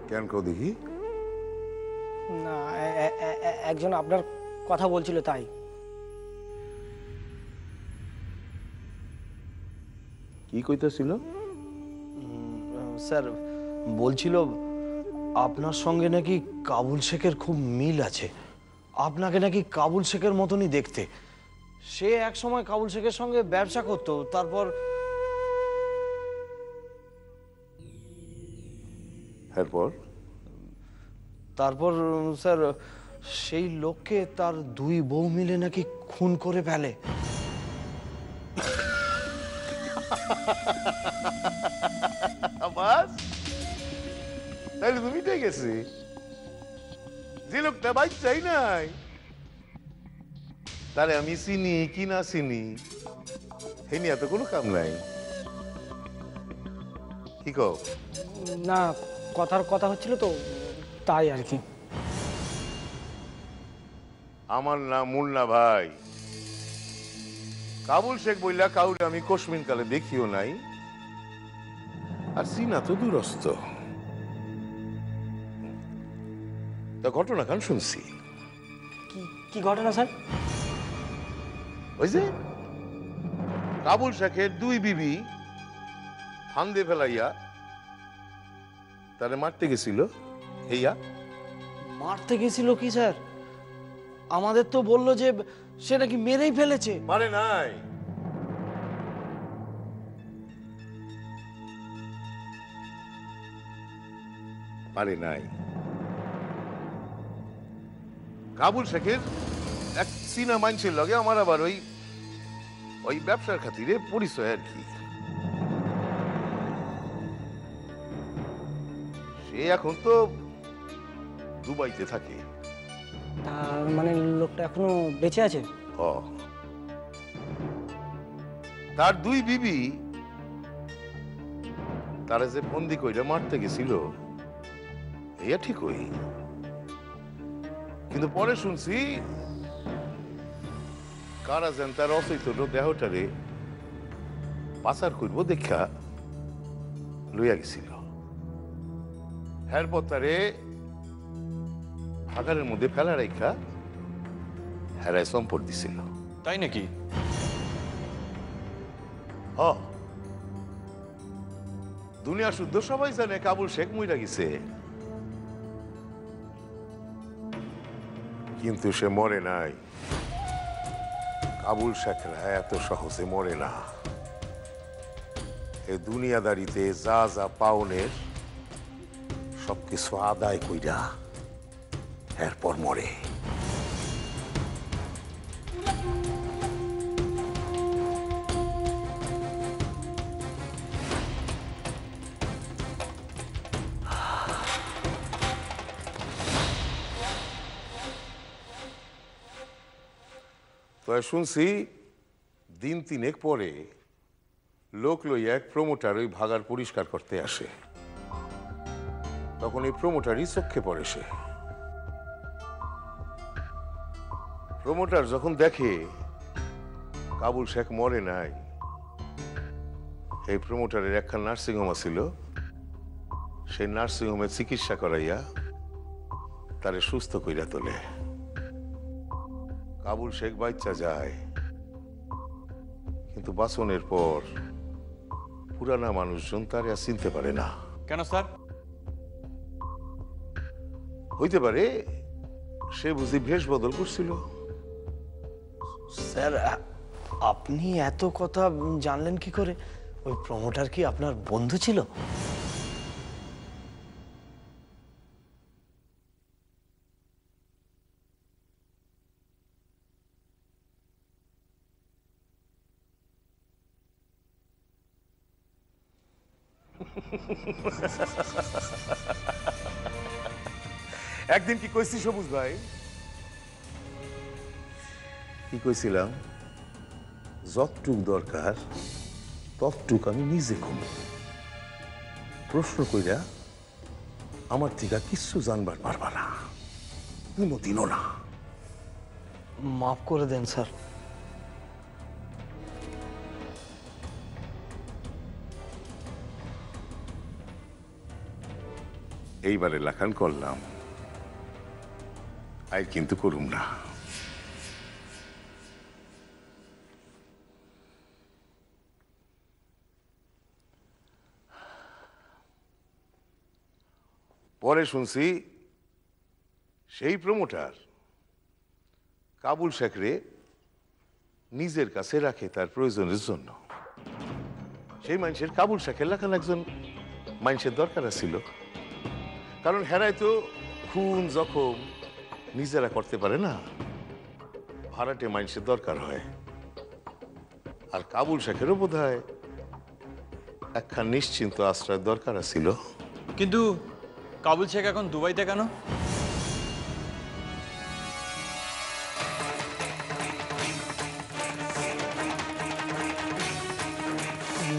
কেন কও দেখি? না, একজন আপনার কথা বলছিল তাই। কি কইতাছিল? স্যার বলছিল আপনার সঙ্গে নাকি কাবুল শেখের খুব মিল আছে, আপনাকে নাকি কাবুল শেখের মতনই দেখতে। সে এক সময় কাবুল শেখের সঙ্গে ব্যবসা করতো, তারপর তারপর স্যার সেই লোককে তার দুই বউ মিলে নাকি খুন করে ফেলে। বাস, তাইলে তো মিটে গেছে। যে লোকটা বাচ্চাই নাই, তারে আমি চিনি কি না চিনি এই নিয়ে তো কোনো কাম নাই। কি কও? না, কথার কথা হচ্ছিল তো তাই আর কি। আমার নাম মুন্না ভাই। কাবুল শেখ বইলা কাউরে আমি কসমিন কালে দেখিও নাই, আর চিনা তো দূরস্থ। তা ঘটনা খান শুনছি। কি ঘটনা স্যার? ওই যে কাবুল শেখের দুই বিবি ফান্দে ফেলাইয়া তারে মারতে গেছিল। এইয়া মারতে গেছিল কি স্যার? আমাদের তো বললো যে সে নাকি মেরেই ফেলেছে। মারে নাই, পারে নাই। কাবুল শেখের এক চীনা মাইনছের লগে আমার আবার ওই ওই ব্যবসার খাতিরে পরিচয় আর কি। সে এখন তো দুবাইতে থাকে। তার মানে লোকটা এখনো বেঁচে আছে? ও, তার দুই বিবি তারা যে বন্দি কইরা মারতে গেছিল এইয়া ঠিকই, কিন্তু পরে শুনছি কারা যেন তার অচৈতন্য দেহটারে পাচার করবো দেখা লইয়া গেছিল। এরপর তারে ভাগারের মধ্যে ফেলা রেখা হেরায় সম্পদ দিছিল। তাই নাকি? হ, দুনিয়া শুদ্ধ সবাই জানে কাবুল শেখ মইরা গেছে, কিন্তু সে মরে নাই। কাবুল শেখরা এত সহজে মরে না। এই দুনিয়াদারিতে যা যা পাওনের সবকিছু আদায় কইরা এরপর মরে। তো শুনছি দিন তিনেক পরে লোক লইয়া এক প্রমোটার ওই ভাগার পরিষ্কার করতে আসে। তখন এই প্রমোটারই চোখে পড়ে। সে প্রমোটার যখন দেখে কাবুল শেখ মরে নাই, এই প্রমোটারের একখান নার্সিংহোম ছিল, সেই নার্সিংহোমে চিকিৎসা করাইয়া তারে সুস্থ কইরা তোলে। কাবুল শেখ বাচ্চা যায়, কিন্তু বাঁচনের পর পুরানা মানুষজন তারে আর চিনতে পারে না। কেন স্যার? হইতে পারে সে বুঝি ভেষ বদল করছিল। স্যার আপনি এত কথা জানলেন কি করে? ওই প্রমোটার কি আপনার বন্ধু ছিল? একদিন কি কইছি সবুজ ভাই? কি কইছিলাম? যতটুক দরকার ততটুক আমি নিজে কম। প্রশ্ন কইরা আমার থেকে কিচ্ছু জানবার পারবা না, কোনোদিনও না। মাফ করে দেন স্যার। এইবারে লাখান করলাম, আই কিন্তু করুম না। পরে শুনছি সেই প্রমোটার কাবুল শেখরে নিজের কাছে রাখে তার প্রয়োজনের জন্য। সেই মানুষের কাবুল শেখের লেখান একজন মানুষের দরকার ছিল, কারণ হেরাই তো খুন জখম নিজেরা করতে পারে না, ভাড়াটে মানুষের দরকার হয়। আর কাবুল শেখেরও বোধ হয় একখান নিশ্চিন্ত আশ্রয়ের দরকার ছিল। কিন্তু কাবুল শেখ এখন দুবাইতে কেন?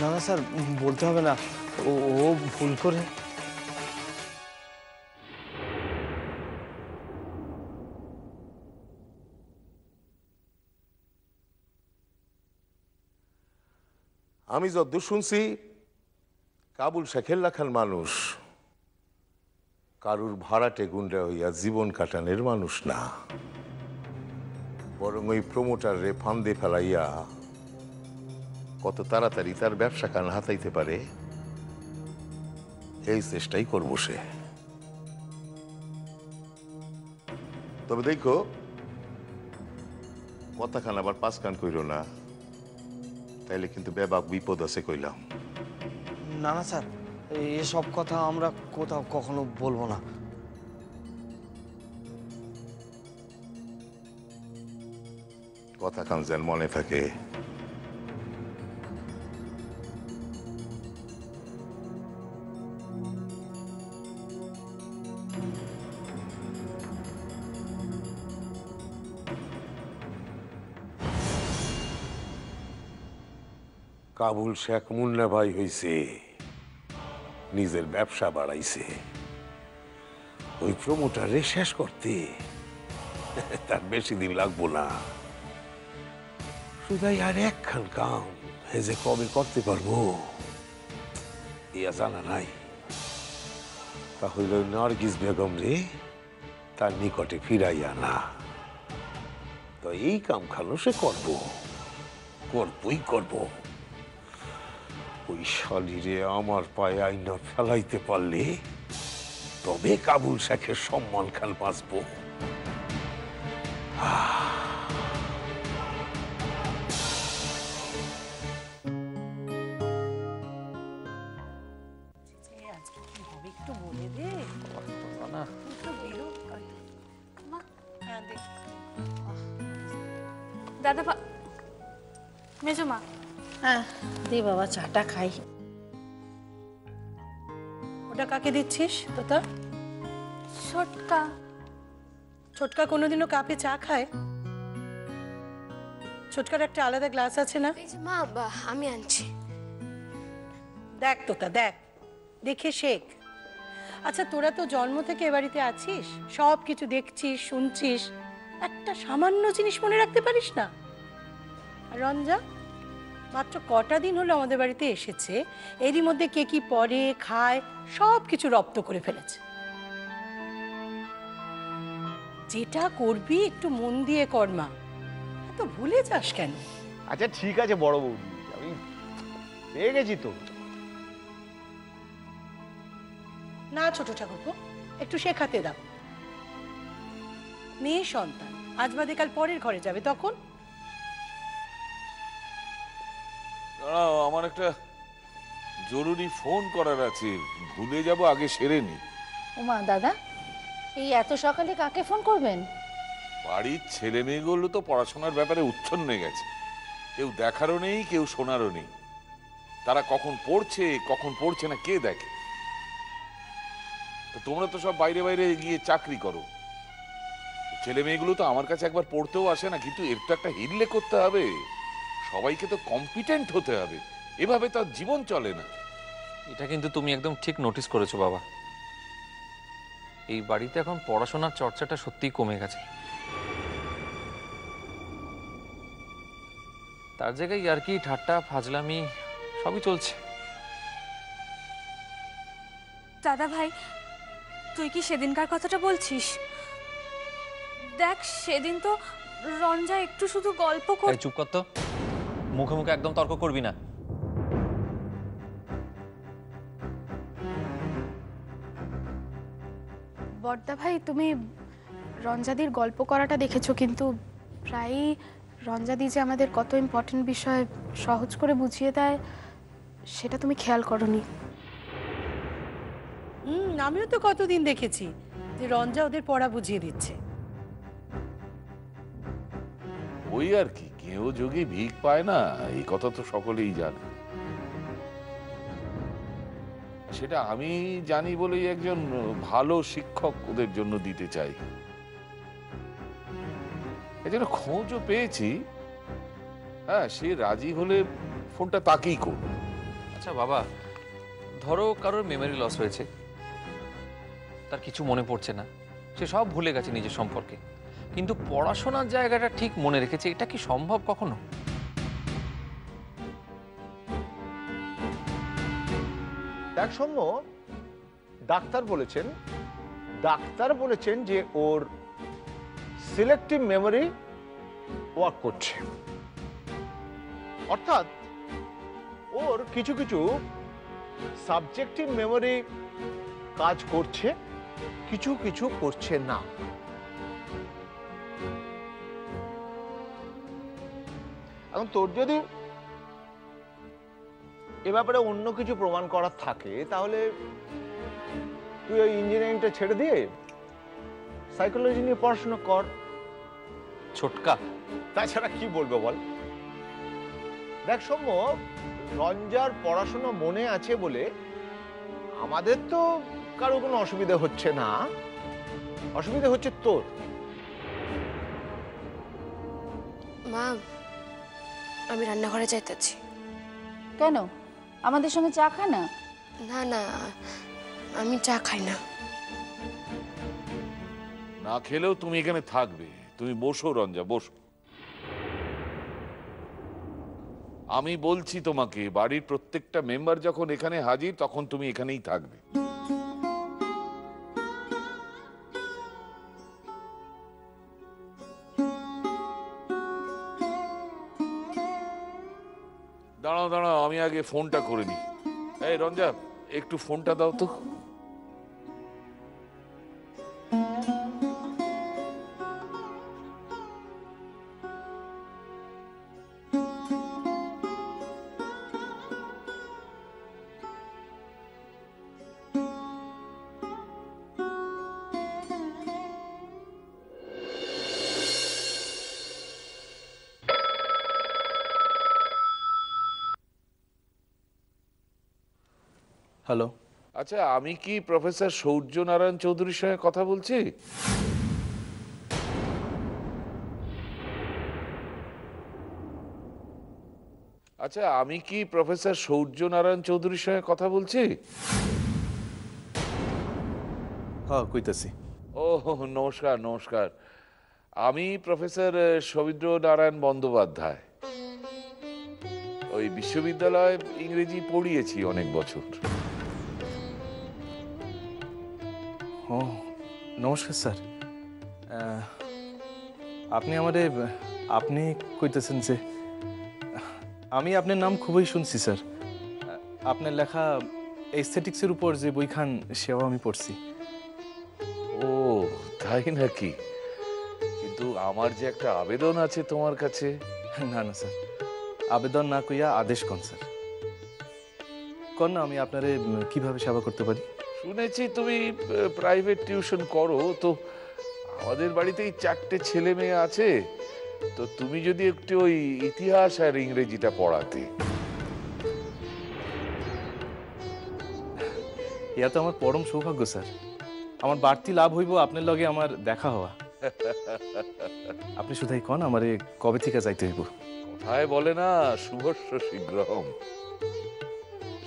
না না স্যার, বলতে হবে না, ও ও ভুল করে। আমি যদ্দূর শুনছি কাবুল শেখের লাখান মানুষ কারুর ভাড়াটে গুন্ডা হইয়া জীবন কাটানের মানুষ না, বরং ওই প্রমোটার রে ফান্দে ফেলাইয়া কত তাড়াতাড়ি তার ব্যবসা কান হাতাইতে পারে এই চেষ্টাই করব সে। তবে দেখো কথাখান আবার পাঁচ কান কইল না, তাইলে কিন্তু ব্যাপক বিপদ আছে কইলাম। না না স্যার, এসব কথা আমরা কোথাও কখনো বলবো না। কথাখান যেন মনে থাকে। কাবুল শেখ মুন্না ভাই হইছে, নিজের ব্যবসা বাড়াইছে, ওই প্রমোটারে শেষ করতে তার বেশি দিন লাগবো না। শুধাই আর একখান কাম হে যে কবে করতে পারবো ইয়া জানা নাই। তা হইল নার্গিস বেগম রে তার নিকটে ফিরাইয়া না। তো এই কাম খালো সে করবই করবো। ওই শালিরে আমার পায়ে আইনা ফেলাইতে পারলে তবে কাবুল শেখের সম্মান খান বাঁচবো। একটু বলে দে। দাদা মেজমা, হ্যাঁ দে বাবা, চাটা খাই। ওটা কাকে দিচ্ছিস তোতা? ছোটকা। ছোটকা কোনোদিনও কাপে চা খায়? ছোটকার একটা আলাদা গ্লাস আছে না? এই যে মা, আমি আনছি। দেখ তোতা, দেখে শেখ। আচ্ছা তোরা তো জন্ম থেকে এ বাড়িতে আছিস, সব কিছু দেখছিস শুনছিস, একটা সামান্য জিনিস মনে রাখতে পারিস না? আর রঞ্জা মাত্র কটা দিন হলো আমাদের বাড়িতে এসেছে, এরই মধ্যে কে কি পরে খায় সব কিছু রপ্ত করে ফেলেছে। যেটা করবি একটু মন দিয়ে কর মা, এত ভুলে যাস কেন? আচ্ছা ঠিক আছে বড় বৌদি, আমি পেয়ে গেছি তো। না ছোট ঠাকুরপো, একটু শেখাতে দাও। মেয়ে সন্তান, আজ বাদে কাল পরের ঘরে যাবে, তখন আমার একটা জরুরি ফোন করার আছে, ভুলে যাব, আগে সেরে নি। ওমা দাদা, এই এত সকালে কাকে ফোন করবেন? বাড়ির ছেলে মেয়েগুলো তো পড়াশোনার ব্যাপারে উচ্ছন্নে গেছে, কেউ দেখারও নেই, কেউ শোনারও নেই। তারা কখন পড়ছে না কে দেখে? তো তোমরা তো সব বাইরে বাইরে গিয়ে চাকরি করো, ছেলে মেয়েগুলো তো আমার কাছে একবার পড়তেও আসে না। কিন্তু এর তো একটা হিললে করতে হবে, সবাইকে তো কম্পিটেন্ট হতে হবে, এভাবে তার জীবন চলে না। এটা কিন্তু তুমি একদম ঠিক নোটিস করেছো বাবা। এই বাড়িতে এখন পড়াশোনার চর্চাটা সত্যিই কমে গেছে। তার জায়গায় আর কি ঠাট্টা ফাজলামি সবই চলছে। দাদা ভাই, তুই কি সেদিনকার কথাটা বলছিস? দেখ সেদিন তো রঞ্জা একটু শুধু গল্প এই চুপ কর তো, মুখে মুখে একদম তর্ক করবি না। বড়দা ভাই, তুমি রঞ্জাদির গল্প করাটা দেখেছো, কিন্তু প্রায়ই রঞ্জাদি যে আমাদের কত ইম্পর্টেন্ট বিষয় সহজ করে বুঝিয়ে দেয় সেটা তুমি খেয়াল করোনি। আমিও তো কতদিন দেখেছি যে রঞ্জা ওদের পড়া বুঝিয়ে দিচ্ছে। ওই আর কি, কেউ যোগে ভিক পায় না, এই কথা তো সকলেই জানে। সেটা আমি জানি বলেই একজন ভালো শিক্ষক ওদের জন্য দিতে চাই। এজন্য খোঁজও পেয়েছি। হ্যাঁ, সে রাজি হলে ফোনটা তাকেই করব। আচ্ছা বাবা, ধরো কারোর মেমোরি লস হয়েছে, তার কিছু মনে পড়ছে না, সে সব ভুলে গেছে নিজের সম্পর্কে, কিন্তু পড়াশোনার জায়গাটা ঠিক মনে রেখেছে, এটা কি সম্ভব কখনো? দেখ সৌম্য, ডাক্তার বলেছেন যে ওর সিলেক্টিভ মেমোরি ওয়ার্ক করছে, অর্থাৎ ওর কিছু কিছু সাবজেক্টিভ মেমোরি কাজ করছে, কিছু কিছু করছে না। এখন তোর যদি এ ব্যাপারে অন্য কিছু প্রমাণ করার থাকে তাহলে তুই ওই ইঞ্জিনিয়ারিংটা ছেড়ে দিয়ে সাইকোলজি নিয়ে পড়াশোনা কর। ছোটকা, তাছাড়া কি বলবো বল? দেখ সৌম্য, রঞ্জার পড়াশোনা মনে আছে বলে আমাদের তো কারো কোনো অসুবিধা হচ্ছে না, অসুবিধা হচ্ছে তোর। মা, আমি রান্নাঘরে যাইতেছি। কেন, আমাদের সঙ্গে চা খা না? না না, আমি চা খাই না। না খেলেও তুমি এখানে থাকবে। তুমি বসো রঞ্জা, বসো। আমি বলছি তোমাকে, বাড়ির প্রত্যেকটা মেম্বার যখন এখানে হাজির তখন তুমি এখানেই থাকবে। দাঁড়াও দাঁড়াও, আমি আগে ফোনটা করে নিই। এই রঞ্জা, একটু ফোনটা দাও তো। হ্যালো, আচ্ছা, আমি কি প্রফেসর সূর্য নারায়ণ চৌধুরীর সঙ্গে কথা বলছি? আচ্ছা, আমি কি প্রফেসর সূর্য নারায়ণ চৌধুরীর সঙ্গে কথা বলছি? হ্যাঁ কইতাছি। ও নমস্কার নমস্কার, আমি প্রফেসর সৌমিত্র নারায়ণ বন্দ্যোপাধ্যায়। ওই বিশ্ববিদ্যালয়ে ইংরেজি পড়িয়েছি অনেক বছর। ও নমস্কার স্যার, আপনি আমারে আপনি কইতেছেন যে আমি আপনার নাম খুবই শুনছি স্যার। আপনার লেখা এস্থেটিক্সের উপর যে বইখান সেও আমি পড়ছি। ও তাই নাকি? কিন্তু আমার যে একটা আবেদন আছে তোমার কাছে। না না স্যার, আবেদন না কইয়া আদেশ কন স্যার। কন না, আমি আপনারে কিভাবে সেবা করতে পারি? শুনেছি তুমি প্রাইভেট টিউশন করো, তো আমাদের বাড়িতে এই 4টে ছেলে মেয়ে আছে, তো তুমি যদি একটু ওই ইতিহাস আর ইংরেজিটা পড়াতে। ইয়া তো আমার পরম সৌভাগ্য স্যার। আমার বাড়তি লাভ হইব আপনার লগে আমার দেখা হওয়া। আপনি শুধাই কন আমারে কবে থেকে যাইতে হইব? কোথায় বলে না শুভস্য শীঘ্রম,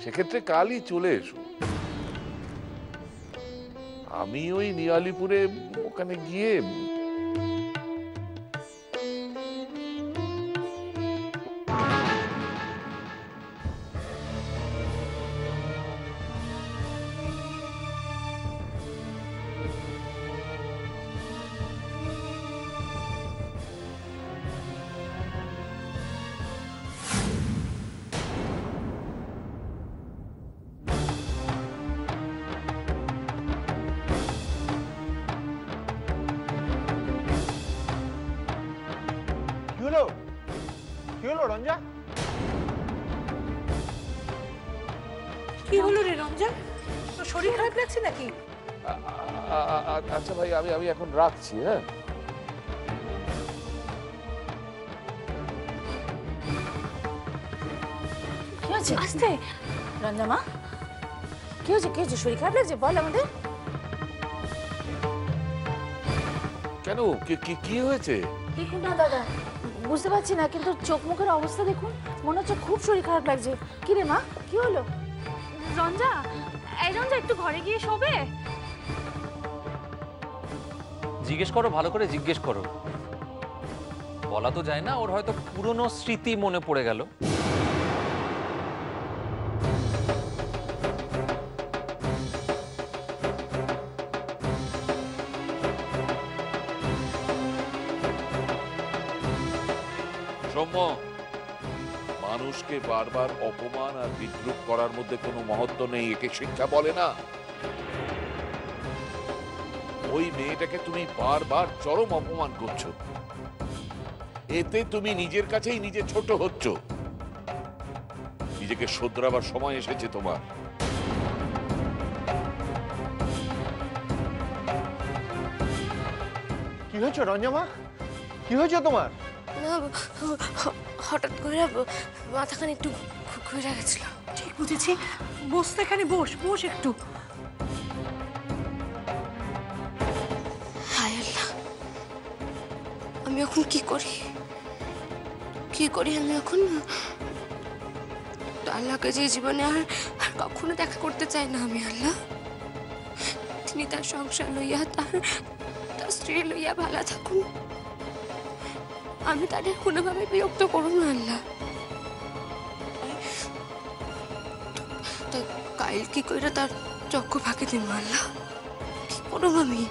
সেক্ষেত্রে কালই চলে এসো। আমি ওই নিয়ালিপুরে ওখানে গিয়ে হলো? কি হলো রঞ্জা? কি হলো রে রঞ্জন, তোর শরীর খারাপ লাগছে নাকি? আচ্ছা ভাই, আমি এখন রাখছি। হ্যাঁ, কি হয়েছে? আস্তে রঞ্জা মা, কি হয়েছে? কি হয়েছে? শরীর খারাপ লাগছে? বল আমাদের। কেন, কি হয়েছে? দেখুন না দাদা, বুঝতে পারছি না, কিন্তু চোখ মুখের অবস্থা দেখুন, মনে হচ্ছে খুব শরীর খারাপ লাগছে। কি রে মা, কি হলো? রঞ্জা, এই রঞ্জা একটু ঘরে গিয়ে শোবে। জিজ্ঞেস করো, ভালো করে জিজ্ঞেস করো। বলা তো যায় না, ওর হয়তো পুরনো স্মৃতি মনে পড়ে গেল। সৌম্য, মানুষকে বারবার অপমান আর বিদ্রুপ করার মধ্যে কোনো মহত্ব নেই, একে শিক্ষা বলে না। ওই মেয়েটাকে তুমি বারবার চরম অপমান করছো, এতে তুমি নিজের কাছেই নিজে ছোট হচ্ছ। নিজেকে শোধরাবার সময় এসেছে তোমার। কি হয়েছে রঞ্জা? কি হয়েছে তোমার? না, হঠাৎ করে মাথাখানে একটু ঘুরে গেছিল। ঠিক বুঝেছি, বস তো এখানে, বস বস একটু। হায় আল্লাহ, আমি এখন কি করি? কি করি আমি এখন? আল্লাহকে যে জীবনে আর কখনো দেখা করতে চাই না আমি। আল্লাহ, তিনি তার সংসার লইয়া, তার স্ত্রী লইয়া ভালো থাকুন। আমি তাদের কোনোভাবে বিরক্ত করুন না আল্লাহ। কাইল কি কইরা তার চক্ষু ফাঁকে দিব আল্লাহ? কি করব আমি?